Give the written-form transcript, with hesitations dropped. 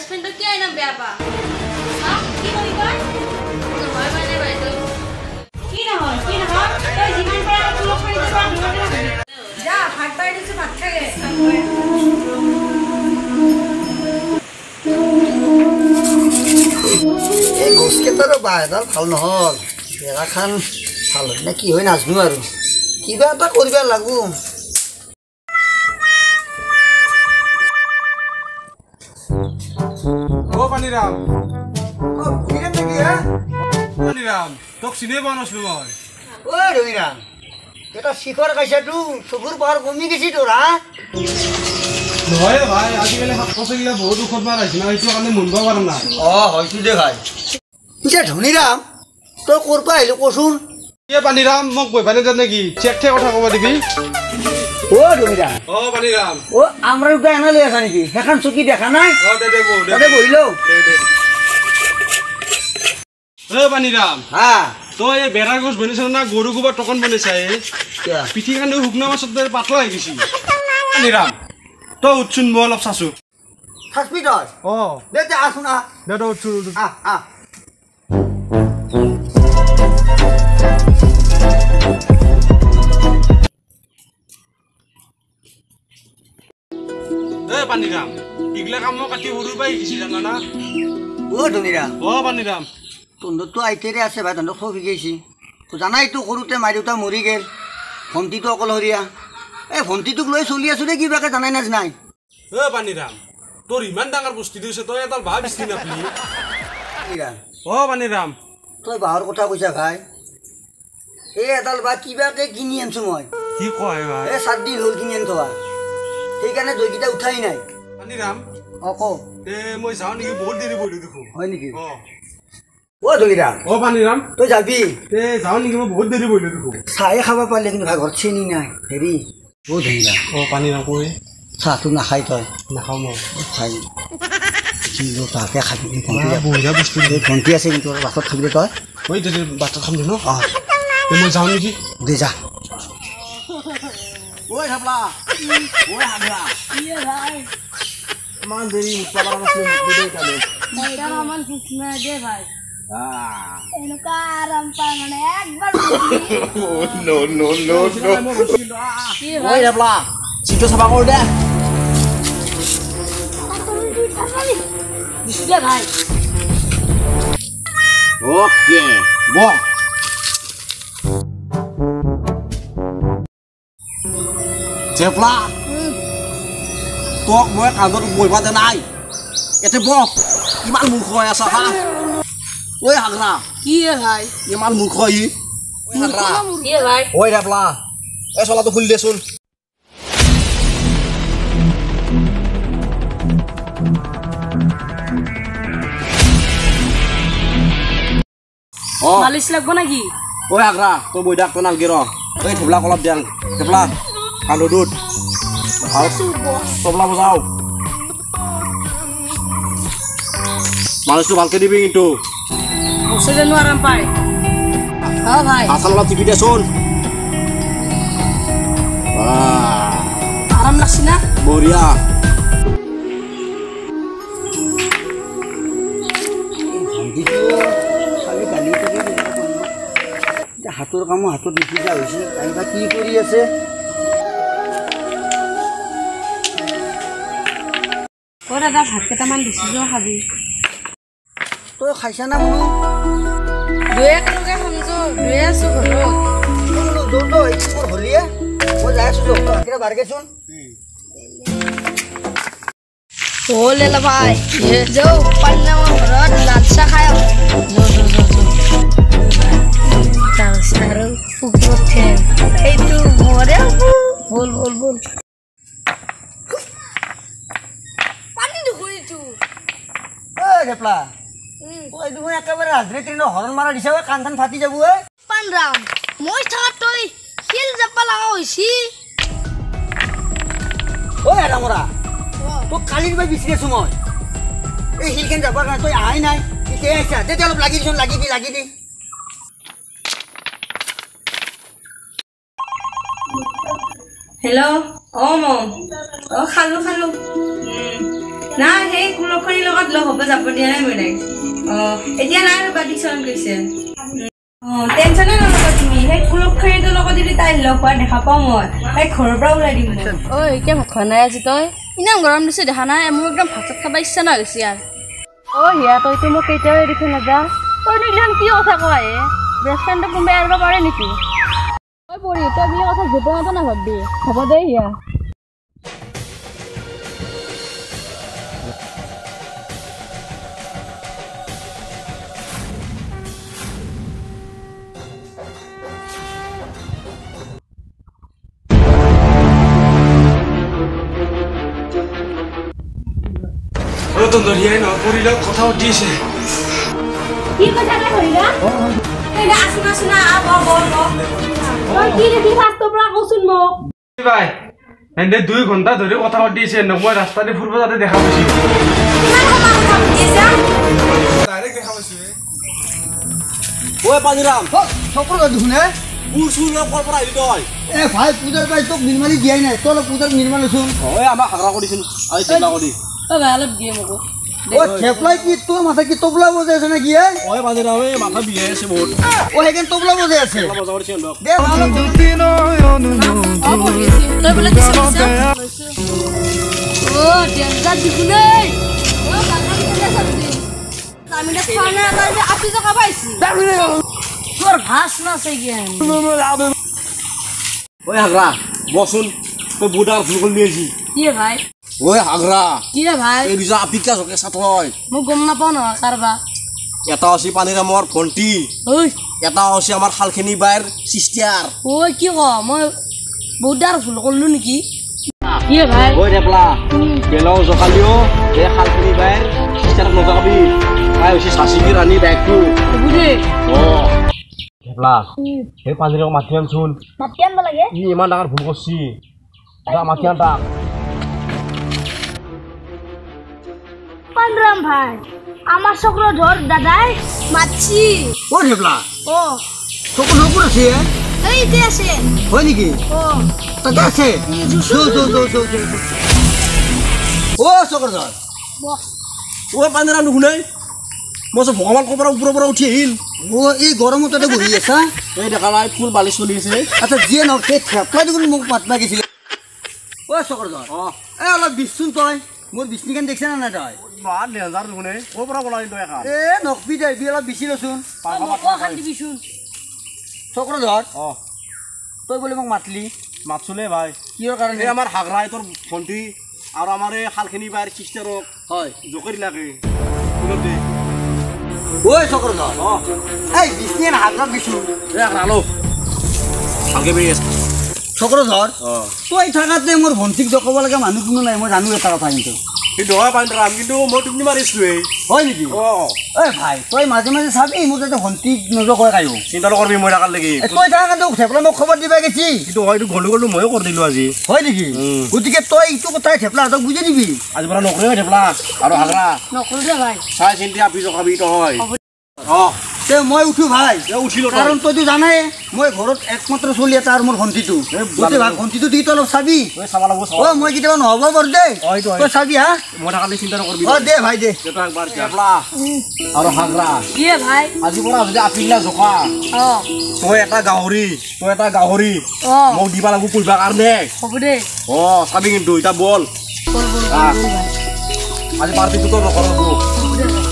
best friend তো কি আইনা বেয়াবা হ্যাঁ কি কই কর তো ভয় মানে বাইতো কি না হয় তো জীবন পড়া তুলো খাইতে পারবি যা ভাত বাইরেছে ভাত খাগে এই গোসকে তো বায়দাল ভাল নহল বেড়া খান ভাল না কি হয় নাজনো আৰু কিবা এটা কৰিব লাগবো ও পানিৰাম ও কিৰে নেকি হা পানিৰাম তোক চিনে পোৱা নাছিলো মই ও ৰবিৰা এটা শিখৰ কাইছা তু চকুৰ পাৰ কমি গেছি তোৰ হা নহয় ভাই আজিকালি শাক পাচলিগিলা বহুত ঔষধ মাৰ আহিছে না সেইটো কাৰণে মনব পৰা নাই হয়তো দে ভাই পিছে ধনীৰাম তই ক'ৰ পৰা আহিলো কচোন এ পানিরাম মোক বইবানে জান নেকি চেক ঠে কথা কব দিবি ও ধনীৰাম পানিরাম ও আমরা দুটা এনে লৈ আছা নেকি সেখান চকী দেখা নাই দে বৌ তাতে বহিলো পানিরাম হা তই এই বেড়াৰ গছ বনাইছ না গৰু গোবৰ টকন বনাইছা কিয়া পিঠি কাৰণে শুকনা মাছত পাতলা হৈ গৈছি পানিরাম তই উঠছোন মই অলপ চাছো হস্পিটাল দে দে আসুন দে তই উঠছো পানিরাম ইগলা কাম কাটি সৰু পাই শিকিছি জানা ও ধনীৰাম পানিৰাম তন্দতো আইতেৰে আছে ভাই তন্দক সব শিকাইছি তো জানাই তো সৰুতে মাই দেউতা মৰি গেল ভণ্টিটো অকলশৰীয়া এই ভণ্টিটোক লৈ চলি আছো দে কিবাকে জানাই নাজ নাই পানিরাম তোৰ ইমান ডাঙৰ বস্তু দিছে তই এডাল বাঁহ বিচি নাপলি পানিৰাম তই বাঁহৰ কথা কৈছা ভাই এই এডাল বাঁহ কিবাকে কিনি আনছো মই কি কয় ভাই এই 7 দিন হ'ল কিনি আন থোৱা সেইকাৰণে দৈকেইটা উঠাই নাই পানিৰাম ক মই যাওঁ নেকি বহুত দেৰি বহিলো দেখোন হয় নেকি ও ধনীৰাম পানিৰাম তই যাবি যাওঁ নেকি মই বহুত দেৰি বহিলো দেখোন চাহে খাব পাৰিলে কিন্তু ভাই ঘৰত চেনি নাই হেৰি ও ধনীৰাম পানিরাম কৈ চাহটো নাখাই তই নাখাওঁ মই খাই কিন্তু তাকে খাবি বঢ়িয়া বস্তু ভণ্টি আছে কিন্তু বাটত খাবি তই বাটত খাম দে ন মই যাওঁ নেকি দে যা ঐ থাপলা ঐ হাগৰা ইমান দেৰি মুখা পাৰা নাছিলে মুখি দেই তালে আমাৰ ফুসনা দে ভাই এনেকা আৰাম পায় মানে একবাৰ নো ঐ থাপলা চিটো চাফা কৰ দে দিছো দে ভাই ওকে বহ চেপলা তোক মই কাগজত বহিব দে নাই এতে বহ ইমান মূৰ্খ হৈ আছা হা ঐ হাগৰা কি ৰে ভাই ইমান মূৰ্খ ই ঐ হাগৰা কি রে ভাই ঐ থাপলা এই চলাটো খুলি দেচোন মালিশ লাগবো নাকি ঐ হাগৰা তই বৈ থাক তই নালগে ৰ এই থবলাক অলপ দিয়াং থেপলা কালো দুধ তবলা বজাও মালিশটো ভালকে দিবি কিন্তু বসে যেন আরাম পায় হ্যাঁ ভাই হাতাল অলপ টিপি দেচোন আরাম লাগছে না বঢ়িয়া হাতৰ কামো হাতত নিশিকা হৈছে তাইবা কি কৰি আছে দাদা ভাত কেইটামান দিছো যা খাবি তই খাইছা না মনো দুই একেলগে সমজো দুই আছো ঘৰত হলিয়ে মই যাই আছো তই বাৰগেচোন ले ला भाई जो पन्ना में भरत लालसा खायो जो सारो फुको थे ए तू मोरे बोल पानी दुखुई तू ए घेपला ওই দুই একেবারে হাজরে হরন মারা দিছে কান কান ফাটি যাব এ পানরাম মই থাকা তই হিল জাপা লাগা হইছি ও এরামরা তো কালির বাই বিছরেছো মই এই হিলকেন যাবার না তুই আই নাই কে আইছা তে অলপ লাগি দি हेलो ओ मम ओ खालु না সেই কুলক্ষণীৰ লগত লগ হ'ব যাব দিয়া নাই মই তাইক এতিয়া নাই ৰ'বা টিউচন গৈছে টেনশ্যনে নল'বা তুমি সেই কুলক্ষণীটোৰ লগত যদি তাই লগ হোৱা দেখা পাওঁ মই তাইক ঘৰৰ পৰা ওলাই দিম ঐ কিয় ভাত খোৱা নাই আজি তই ইমান গৰম দিছে দেখা নাই মোৰ একদম ভাত চাত খাব ইচ্ছা না হৈছে আৰু হিয়া তইতো মোক কেতিয়াও এৰি থৈ নাযা তই নিগিলাখন কি কথা কোৱা বেষ্ট ফ্ৰেণ্ডটো কোনোবাই এৰিব পাৰে নেকি তই পঢ়ি তই বুলি কথা য'তে মতে নাভাববি হ'ব দে হিয়া কথা উঠিছে কি কথা নাই হৰিলা এনে আসুনা সুনা আ ব তই কি দেখি ফাষ্টৰ পৰা কচোন মোক ভাই এনে 2 ঘণ্টা ধৰি কথা পাতিছে মই ৰাস্তাতে ফুৰিব যাতে দেখা পাইছি কিমান সময় কথা পাতিছা ডাইৰেক্ট দেখা পাইছি ঐ পাজিৰাম চকুৰ ধুনে পুৰ কৰ পৰা আহিলি তই এ ভাই পূজাৰ পাই তোক নিৰ্মালি দিয়াই নাই তই পূজাৰ নিৰ্মাল লৈছোন ঐ আমাক হাগৰা কৰিছিল আজি চিন্তা কৰি তই ভাই অলপ দিয়ে মোকো ও থেপলাই কি তোৰ মাথা কি তবলা বজাই আছে নেকি এ ঐ বাজিৰা ঐ মাথা বিয়াই আছে বহুত ও হেগেন তবলা বজাই আছে বজা কৰিছে অলপ দে তই বোলে কি চলিছা ডেঞ্জাৰ দিগুনে বাগা দিগুনে চলিছে আমি না খোৱা নাই তই যে 80 টকা পাইছি তোৰ ভাস না চাইগেন ঐ হাগৰা বচোন তই বুডাৰ ফুল কৰি নিয়েছি কি ভাই ঐ হাগৰা কি ৰে ভাই এই বিজা আপিকা জকে সাত হয় মোক গম নাপাওঁ নহয় কাৰবা এটা আছে পানীৰামৰ ভণ্টি ঐ এটা আছে আমাৰ খালখিনি বাইৰ চিষ্টাৰ ঐ কি ক মই বহুত ডাৰ ভুল কৰিলো নেকি কি ভাই ঐ ৰেপলা বেলাও জকালিও এই খালখিনি বাইৰ চিষ্টাৰক নজকাবি তাই হৈছে চাচিকি ৰাণী বেগটো বুঝে অঁ ৰেপলা সেই পানীৰাক মাতি আনচোন মাতি আনব লাগে ই ইমান ডাঙৰ ভুল কৰিছি মাতি আন তাক পানৰাম ভাই আমাৰ চক্ৰধৰ দাদাই মাছি ও থেপলা ও চকুৰ নপুৰ আছে এইতে আছে হয় নেকি ও তাতে আছে ও চকুৰধৰ ঐ পানীৰাম নুশুনে মই চব ভগৱান ক'ৰ পৰা ওপৰৰ পৰা উঠি আহিল ও এই গৰমতে বহি আছা এই দেখা নাই ফুল বালি চলি আছে আচ্ছা যিয়ে নহওক সেই থেপলাই দেখোন মোক মাত মাগিছিলে ও চকুৰধৰ অঁ এই অলপ বিচোন তই মোৰ বিচনিখন দেখিছা নে নাই তই বাদ লেজাৰ নুশুনে ক'ৰ পৰা বনালি তই এখন এ নকবি দে বি অলপ বিচি লৈছোন দিবিচোন চকুৰধৰ অঁ তই বোলে মোক মাতলি মাতছোলে ভাই কিহৰ কাৰণে এই আমাৰ হাগৰাই তোৰ ভণ্টি আৰু আমাৰ এই খালখিনি বাইৰ চিষ্টাৰক হয় জোকেৰি লাগে ফুলত দে ঐ চকুৰধৰ অঁ এই বিচনিখন হাতত দিছোঁ এই ৰালো ভালকৈ বেৰি আছে চকুৰধৰ অঁ তই থাকাতে মোৰ ভণ্টিক জকাব লগা মানুহ কোনো নাই মই জানো এটা কথা কিন্তু কিন্তু হয় পানীৰাম কিন্তু মই টোপনি মাৰিছোঁৱেই হয় নেকি অঁ ঐ ভাই তই মাজে মাজে চাবি মোৰ যাতে ভণ্টিক নজকয় কায়ো চিন্তা নকৰিবি মই থকাৰ লাগি তই থাকাতে থেপলা মোক খবৰ দিবা গেছি কিন্তু হয়তো গণ্ডগোলটো ময়ো কৰি দিলোঁ আজি হয় নেকি গতিকে তই এইটো কথাই থেপলাহঁতক বুজি দিবি আজিৰ পৰা নকৰি হৈ ঠেপলা আৰু হাগৰা নকৰো দে ভাই চাই চিন্তি আপি জকাবি তই অঁ তে মই উঠো ভাই উঠিলোঁ কাৰণ তইতো জানাই মই ঘৰত একমাত্ৰ চলি এটা আৰু মোৰ ভণ্টিটো গোটেই ভাগ ভণ্টিটো দি তই অলপ চাবি তই চাব লাগিব অ মই কেতিয়াবা নহ'ব বাৰু দেই অঁ এইটো তই চাবি হা মই থকালে চিন্তা নকৰিবি অ দে ভাই দে দেউতা একবাৰ ঠেপলা আৰু হাগৰা কি ভাই আজিৰ পৰা যদি আপিগিলা জোকা অ তই এটা গাহৰি অ মোক দিবা লাগিব পুহিবৰ কাৰণে হ'ব দে অঁ চাবি কিন্তু এতিয়া বল বল বল আজি পাৰ্টিটো নকৰোঁ হ'ব দে